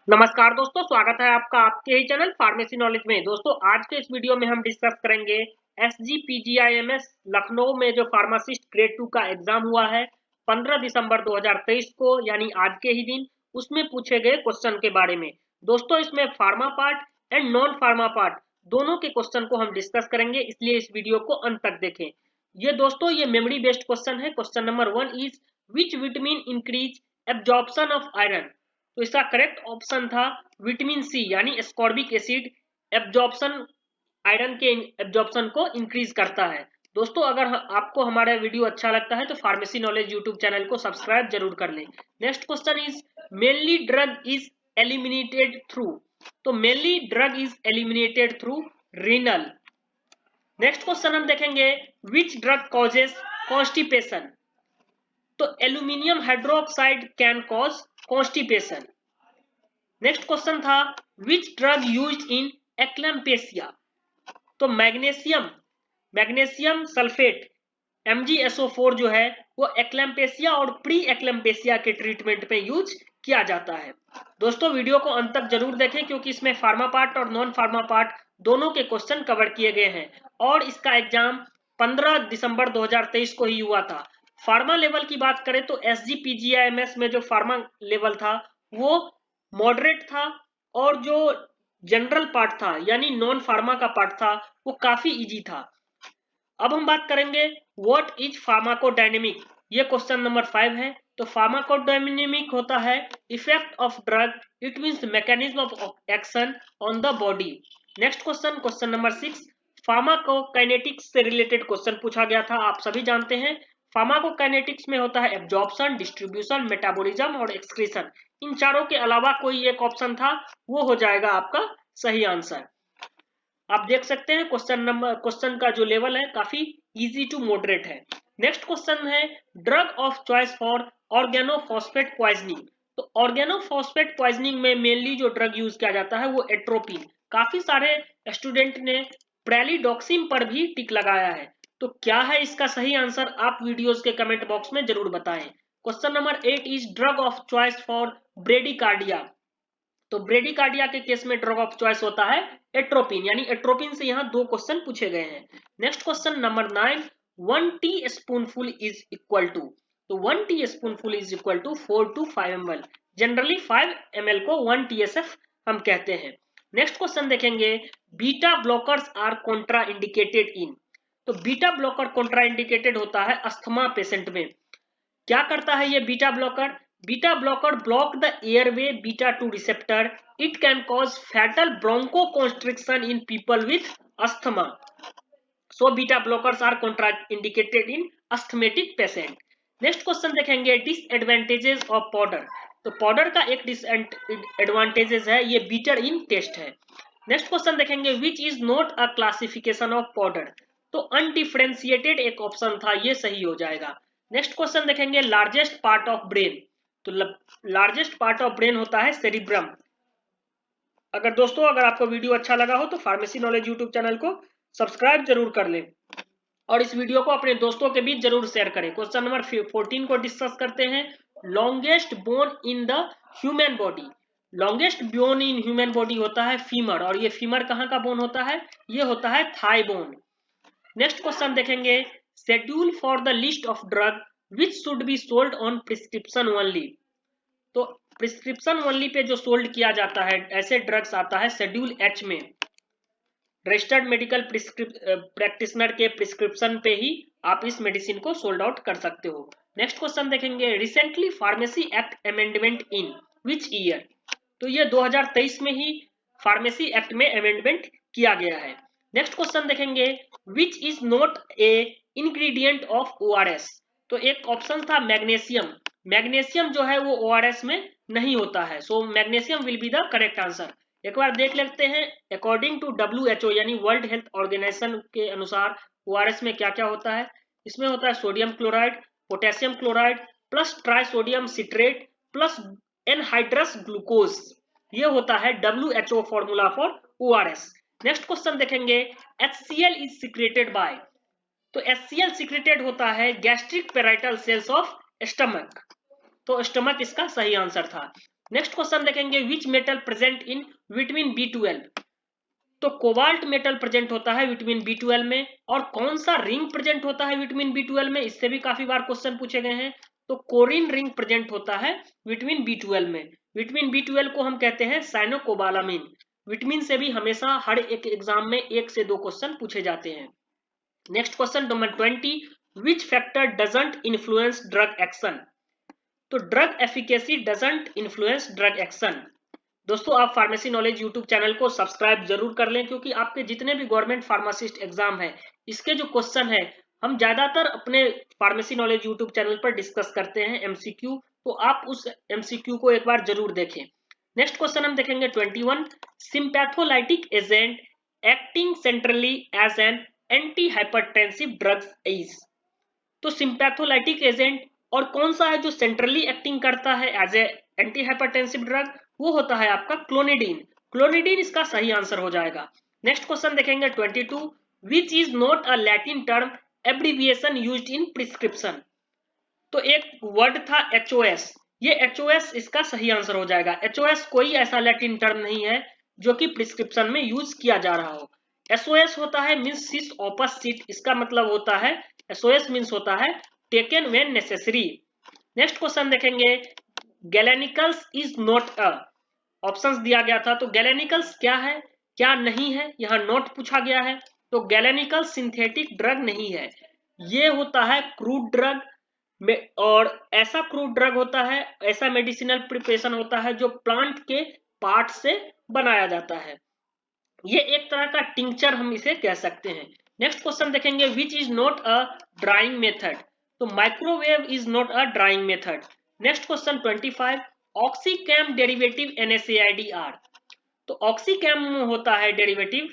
नमस्कार दोस्तों, स्वागत है आपका आपके ही चैनल फार्मेसी नॉलेज में। दोस्तों, आज के इस वीडियो में हम डिस्कस करेंगे एसजीपीजीआईएमएस लखनऊ में जो फार्मासिस्ट ग्रेड 2 का एग्जाम हुआ है 15 दिसंबर 2023 को, यानी आज के ही दिन। उसमें पूछे गए क्वेश्चन के बारे में। दोस्तों, इसमें pharma part and non pharma part दोनों के क्वेश्चन को हम डिस्कस करेंगे, इसलिए इस वीडियो को अंत तक देखें। ये दोस्तों ये मेमोरी बेस्ड क्वेश्चन है। Question number 1 is which vitamin increase absorption of iron. तो इसका करेक्ट ऑप्शन था विटामिन सी, यानी एस्कॉर्बिक एसिड एब्जॉर्प्शन, आयरन के एब्जॉर्प्शन को इंक्रीज करता है। दोस्तों, अगर आपको हमारा वीडियो अच्छा लगता है तो फार्मेसी नॉलेज यूट्यूब चैनल को सब्सक्राइब जरूर कर लें। Next question is mainly drug is eliminated through. तो mainly drug is eliminated through renal. Next question हम देखेंगे विच ड्रग कॉजेस कॉन्स्टिपेशन। तो aluminium hydroxide can cause constipation. Next question था which drug used in एक्लैम्पेसिया। तो magnesium sulphate MgSO4 जो है वो एक्लैम्पेसिया और प्री एक्लैम्पेसिया के ट्रीटमेंट में यूज किया जाता है। दोस्तों, वीडियो को अंत तक जरूर देखें क्योंकि इसमें फार्मा पार्ट और नॉन फार्मा पार्ट दोनों के क्वेश्चन कवर किए गए हैं और इसका एग्जाम 15 दिसंबर 2023 को ही हुआ था। फार्मा लेवल की बात करें तो SGPGIMS में जो फार्मा लेवल था वो मॉडरेट था और जो जनरल पार्ट था यानी नॉन फार्मा का पार्ट था वो काफी इजी था। अब हम बात करेंगे व्हाट इज फार्माकोडायनेमिक। ये क्वेश्चन नंबर 5 है। तो फार्माकोडायनेमिक होता है effect of drug, it means mechanism of action on the body. Next question, question number 6, pharmacokinetics से रिलेटेड क्वेश्चन पूछा गया था। आप सभी जानते हैं फार्माकोकाइनेटिक्स में होता है एब्जॉर्प्शन, डिस्ट्रीब्यूशन, मेटाबॉलिज्म और एक्सक्रीशन। इन चारों के अलावा कोई एक ऑप्शन था, वो हो जाएगा आपका सही आंसर। आप देख सकते हैं क्वेश्चन का जो लेवल है काफी इजी टू मॉडरेट है। नेक्स्ट क्वेश्चन है drug of choice for organophosphate poisoning. तो ऑर्गेनोफॉस्फेट पॉइजनिंग में मेनली जो ड्रग यूज किया जाता है वो एट्रोपिन। काफी सारे स्टूडेंट ने प्रेलिडॉक्सिन पर भी टिक लगाया है। तो क्या है इसका सही आंसर, आप वीडियोस के कमेंट बॉक्स में जरूर बताएं। Question number 8 is drug of choice for bradycardia. तो ब्रेडिकार्डिया के केस में ड्रग ऑफ चॉइस होता है एट्रोपिन, यानी एट्रोपिन से यहाँ दो क्वेश्चन पूछे गए हैं। Next question number 9, 1 tea spoonful is equal to. तो 1 tea spoonful is equal to 4 to 5 ml। Generally 5 ml को 1 TSF हम कहते हैं। नेक्स्ट क्वेश्चन देखेंगे beta blockers are contraindicated in. तो बीटा ब्लॉकर कॉन्ट्रा इंडिकेटेड होता है अस्थमा पेशेंट में। क्या करता है ये beta blocker? Beta blocker block the airway beta 2 receptor, it can cause fatal bronchoconstriction in people with asthma. So beta blockers are contraindicated in asthmatic patient. Next question देखेंगे disadvantages of powder. तो powder का एक disadvantages है ये bitter in taste है। Next question देखेंगे which is not a classification of powder. तो undifferentiated एक ऑप्शन था, ये सही हो जाएगा। नेक्स्ट क्वेश्चन देखेंगे लार्जेस्ट पार्ट ऑफ ब्रेन। तो लार्जेस्ट पार्ट ऑफ ब्रेन होता है सेरिब्रम। अगर आपको वीडियो अच्छा लगा हो तो फार्मेसी नॉलेज यूट्यूब चैनल को सब्सक्राइब जरूर कर लें और इस वीडियो को अपने दोस्तों के बीच जरूर शेयर करें। क्वेश्चन नंबर 14 को डिस्कस करते हैं longest bone in the human body. Longest bone in human body होता है फीमर, और ये फीमर कहाँ का बोन होता है? ये होता है थाई बोन। नेक्स्ट क्वेश्चन देखेंगे schedule for the list of drug which should be sold on prescription only. तो प्रिस्क्रिप्शन ओनली पे जो सोल्ड किया जाता है ऐसे ड्रग्स आता है शेड्यूल H में। रजिस्टर्ड मेडिकल प्रैक्टिशनर के प्रिस्क्रिप्शन पे ही आप इस मेडिसिन को सोल्ड आउट कर सकते हो। नेक्स्ट क्वेश्चन देखेंगे recently pharmacy act amendment in which year. तो ये 2023 में ही फार्मेसी एक्ट में अमेंडमेंट किया गया है। नेक्स्ट क्वेश्चन देखेंगे which is not a ingredient of ORS। तो एक ऑप्शन था मैग्नीशियम। मैग्नीशियम जो है वो ORS में नहीं होता है, so magnesium will be the correct answer. एक बार देख लेते हैं अकॉर्डिंग टू WHO यानी वर्ल्ड हेल्थ ऑर्गेनाइजेशन के अनुसार ORS में क्या क्या होता है। इसमें होता है sodium chloride, potassium chloride plus trisodium citrate plus anhydrous glucose. ये होता है WHO formula for ORS। Next question देखेंगे HCl इज सिक्रेटेड बाय। तो HCl सिक्रेटेड होता है gastric parietal cells of stomach. तो स्टमक इसका सही आंसर था। नेक्स्ट क्वेश्चन देखेंगे which metal present in vitamin B12। तो कोबाल्ट मेटल प्रेजेंट होता है विटामिन B12 में। और कौन सा रिंग प्रेजेंट होता है विटामिन B12 में, इससे भी काफी बार क्वेश्चन पूछे गए हैं। तो कोरिन रिंग प्रेजेंट होता है विटामिन B12 में। विटामिन B12 को हम कहते हैं साइनोकोबालामिन। विटामिन से भी हमेशा हर एक एग्जाम में 1 से 2 क्वेश्चन पूछे जाते हैं। Next question number 20, which factor doesn't influence drug action. तो drug efficacy doesn't influence drug action. दोस्तों आप फार्मेसी नॉलेज यूट्यूब चैनल को सब्सक्राइब जरूर कर लें, क्योंकि आपके जितने भी गवर्नमेंट फार्मासिस्ट एग्जाम है इसके जो क्वेश्चन है हम ज्यादातर अपने फार्मेसी नॉलेज यूट्यूब चैनल पर डिस्कस करते हैं एमसीक्यू। तो आप उस एमसीक्यू को एक बार जरूर देखें। नेक्स्ट क्वेश्चन हम देखेंगे 21, sympatholytic agent acting centrally as an anti hypertensive drugs is. तो सिंपैथोलाइटिक एजेंट और कौन सा है जो सेंट्रली एक्टिंग करता है as a anti hypertensive drug, वो होता है आपका क्लोनिडीन। क्लोनिडीन इसका सही आंसर हो जाएगा। नेक्स्ट क्वेश्चन देखेंगे 22, विच is not a Latin term abbreviation used in prescription. तो एक वर्ड था HOS, ये HOS इसका सही आंसर हो जाएगा। HOS कोई ऐसा लैटिन टर्म नहीं है जो कि प्रिस्क्रिप्शन में यूज किया जा रहा हो। SOS होता है मीन्स सिस ऑपस सीट, इसका मतलब होता है SOS मीन्स होता है taken when necessary. Next question देखेंगे, गैलेनिकल्स इज नॉट अ, ऑप्शंस दिया गया था। तो गैलेनिकल्स क्या है क्या नहीं है, यहाँ नोट पूछा गया है। तो गैलेनिकल सिंथेटिक ड्रग नहीं है, ये होता है क्रूड ड्रग में। और ऐसा क्रूड ड्रग होता है, ऐसा मेडिसिनल प्रिपरेशन होता है जो प्लांट के पार्ट से बनाया जाता है। ये एक तरह का टिंचर हम इसे कह सकते हैं। नेक्स्ट क्वेश्चन देखेंगे, which is not a drying method. तो microwave is not a drying method. Next question 25, oxicam derivative NaCl। तो ऑक्सीकैम होता है derivative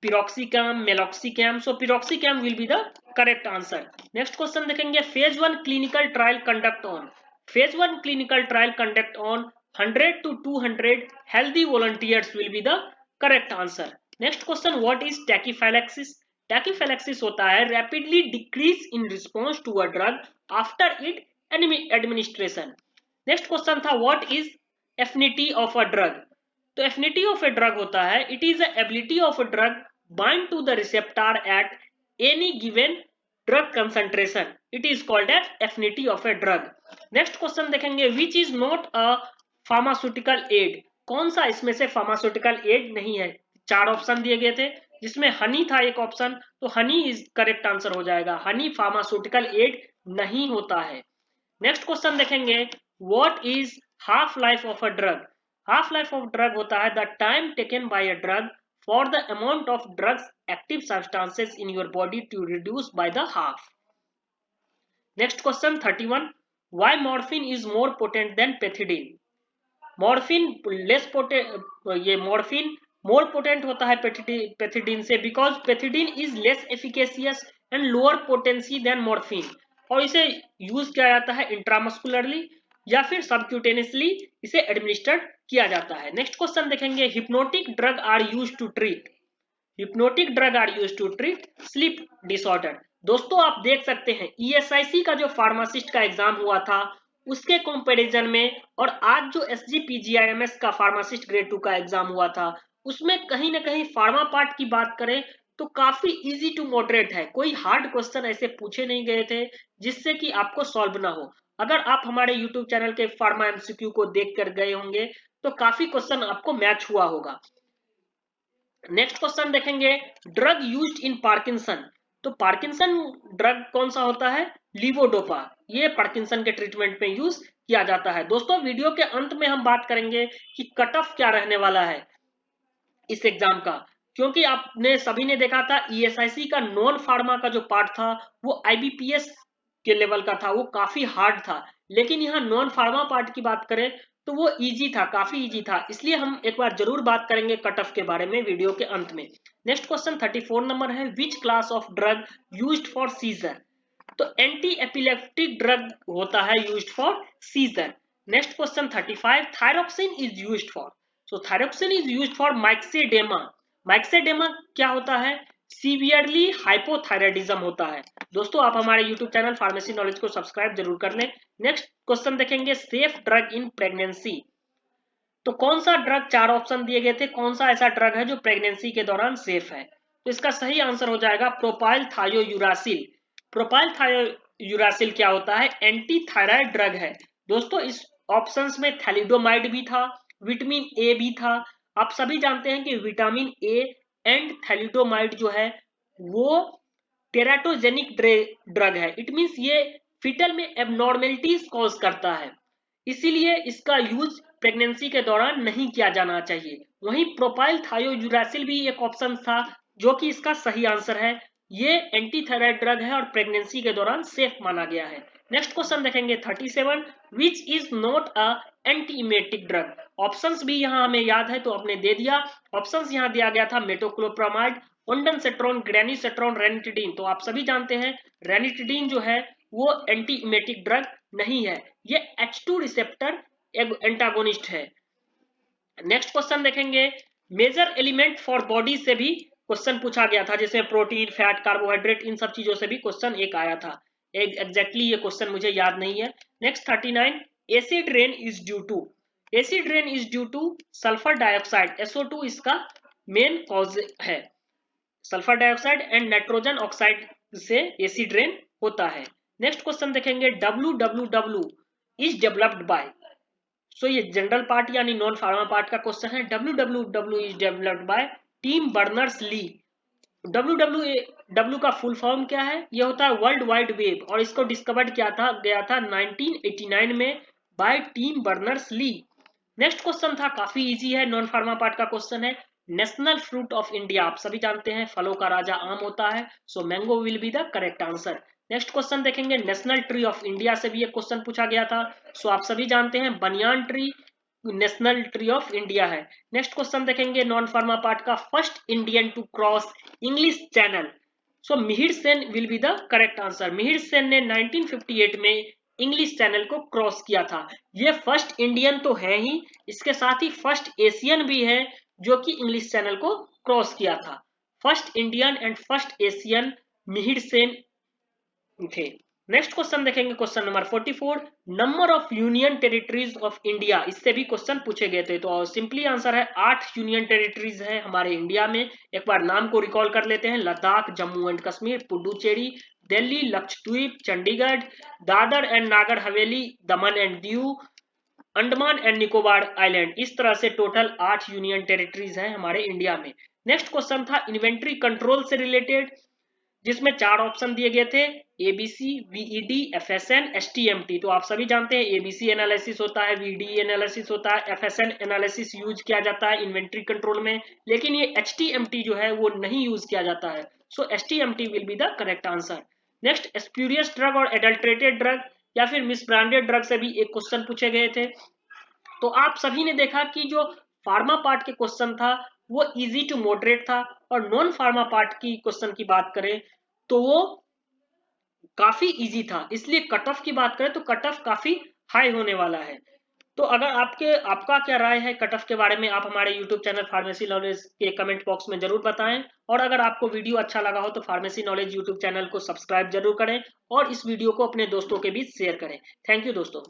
piroxicam, meloxicam. So piroxicam will be the correct answer. Next question देखेंगे, phase 1 clinical trial conduct on. Phase 1 clinical trial conduct on 100 to 200 healthy volunteers will be the correct answer. Next question, what is tachyphylaxis? Tachyphylaxis होता है rapidly decrease in response to a drug after it administration. Next question था, what is affinity of a drug? तो affinity of a drug होता है it is the ability of a drug bind to the receptor at any given drug concentration. It is called as affinity of a drug. Next question देखेंगे, which is not a pharmaceutical aid। कौन सा इसमें से pharmaceutical aid नहीं है। 4 option दिए गए थे जिसमें हनी था एक ऑप्शन, तो हनी इज करेक्ट आंसर हो जाएगा। हनी फार्मास्यूटिकल एड नहीं होता है। नेक्स्ट क्वेश्चन देखेंगे, what is half life of a drug. Half life of drug होता है the time taken by a drug for the amount of drugs active substances in your body to reduce by the half. Next question 31, why morphine is more potent than pethidine. Morphine less potent, ये morphine more potent होता है pethidine से, because pethidine is less efficacious and lower potency then morphine. और इसे use किया जाता है intramuscularly या फिर सबक्यूटेनियसली इसे एडमिनिस्टर्ड किया जाता है। नेक्स्ट क्वेश्चन देखेंगे, hypnotic drug are use to treat. Hypnotic drug are use to treat sleep disorder. दोस्तों आप देख सकते हैं ESIC का जो फार्मासिस्ट का एग्जाम हुआ था उसके कंपैरिजन में और आज जो SGPGIMS का फार्मासिस्ट ग्रेड 2 का एग्जाम हुआ था उसमें कहीं ना कहीं फार्मा पार्ट की बात करें तो काफी इजी टू मॉडरेट है। कोई हार्ड क्वेश्चन ऐसे पूछे नहीं गए थे जिससे कि आपको सॉल्व ना हो। अगर आप हमारे यूट्यूब चैनल के फार्मा MCQ को देख कर गए होंगे तो काफी क्वेश्चन आपको मैच हुआ होगा। नेक्स्ट क्वेश्चन देखेंगे, ड्रग यूज्ड इन पार्किंसन। तो पार्किंसन ड्रग कौन सा होता है, लीवोडोपा। ये पार्किंसन के ट्रीटमेंट में यूज किया जाता है। दोस्तों वीडियो के अंत में हम बात करेंगे कि कट ऑफ क्या रहने वाला है इस एग्जाम का, क्योंकि आपने सभी ने देखा था ESIC का नॉन फार्मा का जो पार्ट था वो IBPS के लेवल का था, वो काफी हार्ड था। लेकिन यहाँ नॉन फार्मा पार्ट की बात करें तो वो इजी था, काफी इजी था। इसलिए हम एक बार जरूर बात करेंगे कट ऑफ के बारे में वीडियो के अंत में। नेक्स्ट क्वेश्चन 34 नंबर है, which class of drug used for seizure. तो एंटी एपिलेप्टिक ड्रग होता है used for seizure. Next question 35, thyroxine is used for. So thyroxine is used for myxoedema. Myxoedema क्या होता है, सीवियरली हाइपोथायराइडिज्म होता है। दोस्तों आप हमारे यूट्यूब चैनल फार्मेसी नॉलेज को सब्सक्राइब जरूर कर लें। नेक्स्ट क्वेश्चन देखेंगे, सेफ ड्रग इन प्रेगनेंसी। तो कौन सा ड्रग, 4 ऑप्शन दिए गए थे, कौन सा ऐसा ड्रग है जो प्रेगनेंसी के दौरान सेफ है? तो इसका सही आंसर हो जाएगा प्रोपाइल थायोयूरासिल। प्रोपाइल थायोयूरासिल क्या होता है? एंटी थायराइड ड्रग है। दोस्तों इस ऑप्शंस में थैलिडोमाइड भी था, विटामिन ए भी था। आप सभी जानते हैं कि विटामिन ए एंड थैलिडोमाइड जो है वो टेराटोजेनिक ड्रग है। इट मींस ये फिटल में एबनॉर्मेलिटीज कॉज करता है, इसीलिए इसका यूज प्रेगनेंसी के दौरान नहीं किया जाना चाहिए। वहीं प्रोपाइल थायोयूरासिल भी एक ऑप्शन था जो कि इसका सही आंसर है। ये एंटी थायराइड ड्रग है और प्रेगनेंसी के दौरान सेफ माना गया है। नेक्स्ट क्वेश्चन देखेंगे 37, which is not a antiemetic drug. Options भी यहाँ हमें याद है तो आपने दे दिया। ऑप्शंस यहाँ दिया गया था मेटोक्लोप्रामाइड, ओंडानसेट्रोन, ग्रेनिसेट्रोन, रेनिटिडीन। तो आप सभी जानते हैं रेनिटिडीन जो है वो एंटीइमेटिक ड्रग नहीं है, ये H2 रिसेप्टर एंटागोनिस्ट है। नेक्स्ट क्वेश्चन देखेंगे, मेजर एलिमेंट फॉर बॉडी से भी क्वेश्चन पूछा गया था, जिसमें प्रोटीन, फैट, कार्बोहाइड्रेट, इन सब चीजों से भी क्वेश्चन एक आया था। एग्जैक्टली ये क्वेश्चन मुझे याद नहीं है। Next 39, acid rain is due to. Acid rain is due to sulphur dioxide, SO2 इसका मेन कॉज है। Sulphur dioxide and nitrogen oxide से एसिड रेन होता है। नेक्स्ट क्वेश्चन देखेंगे, WWW is developed by. So ये जनरल पार्ट यानी non pharma part का question है। WWW is developed by Tim Berners Lee. WWW का फुल फॉर्म क्या है? ये होता है वर्ल्ड वाइड वेब, और इसको डिस्कवर्ड किया था गया था 1989 में by Tim Berners Lee. Next question था, काफी इजी है, नॉन फार्मा पार्ट का क्वेश्चन है। नेशनल फ्रूट ऑफ इंडिया, आप सभी जानते हैं फलों का राजा आम होता है, so mango will be the correct answer. Next question देखेंगे, नेशनल ट्री ऑफ इंडिया से भी एक क्वेश्चन पूछा गया था, सो आप सभी जानते हैं banyan tree national tree of India है। नेक्स्ट क्वेश्चन देखेंगे, नॉन फार्मा पार्ट का, first Indian to cross English Channel, so Mihir Sen will be the correct answer. Mihir Sen ने 1958 में इंग्लिश चैनल को क्रॉस किया था। ये फर्स्ट इंडियन तो है ही, इसके साथ ही फर्स्ट एशियन भी है जो कि इंग्लिश चैनल को क्रॉस किया था। First Indian and first Asian Mihir Sen थे। नेक्स्ट क्वेश्चन देखेंगे, question number 44, number of union territories of India, इससे भी क्वेश्चन पूछे गए थे। तो सिंपली आंसर है 8 यूनियन टेरिटरीज है हमारे इंडिया में। एक बार नाम को रिकॉल कर लेते हैं, Ladakh, Jammu and Kashmir, Puducherry, Delhi, Lakshadweep, Chandigarh, Dadar and Nagar Haveli, Daman and Diu, Andaman and Nicobar island. इस तरह से टोटल 8 यूनियन टेरिटरीज हैं हमारे इंडिया में। नेक्स्ट क्वेश्चन था इन्वेंट्री कंट्रोल से रिलेटेड, जिसमें 4 ऑप्शन दिए गए थे, एबीसी, वीईडी, एफएसएन, एसटीएमटी। तो आप सभी जानते हैं एबीसी एनालिसिस होता है, वीडी एनालिसिस होता है, एफएसएन एनालिसिस यूज किया जाता है इन्वेंट्री कंट्रोल में, लेकिन ये एचटीएमटी जो है वो नहीं यूज किया जाता है। So STMT will be the correct answer. Next, spurious drug और एडल्ट्रेटेड ड्रग या फिर मिसब्रांडेड ड्रग से भी एक क्वेश्चन पूछे गए थे। तो आप सभी ने देखा कि जो फार्मा पार्ट के क्वेश्चन था वो इजी टू मॉडरेट था, और नॉन फार्मा पार्ट की क्वेश्चन की बात करें तो वो काफी इजी था। इसलिए कट ऑफ की बात करें तो कट ऑफ काफी हाई होने वाला है। तो अगर आपका क्या राय है कट ऑफ के बारे में, आप हमारे यूट्यूब चैनल फार्मेसी नॉलेज के कमेंट बॉक्स में जरूर बताएं। और अगर आपको वीडियो अच्छा लगा हो तो फार्मेसी नॉलेज यूट्यूब चैनल को सब्सक्राइब जरूर करें और इस वीडियो को अपने दोस्तों के बीच शेयर करें। थैंक यू दोस्तों।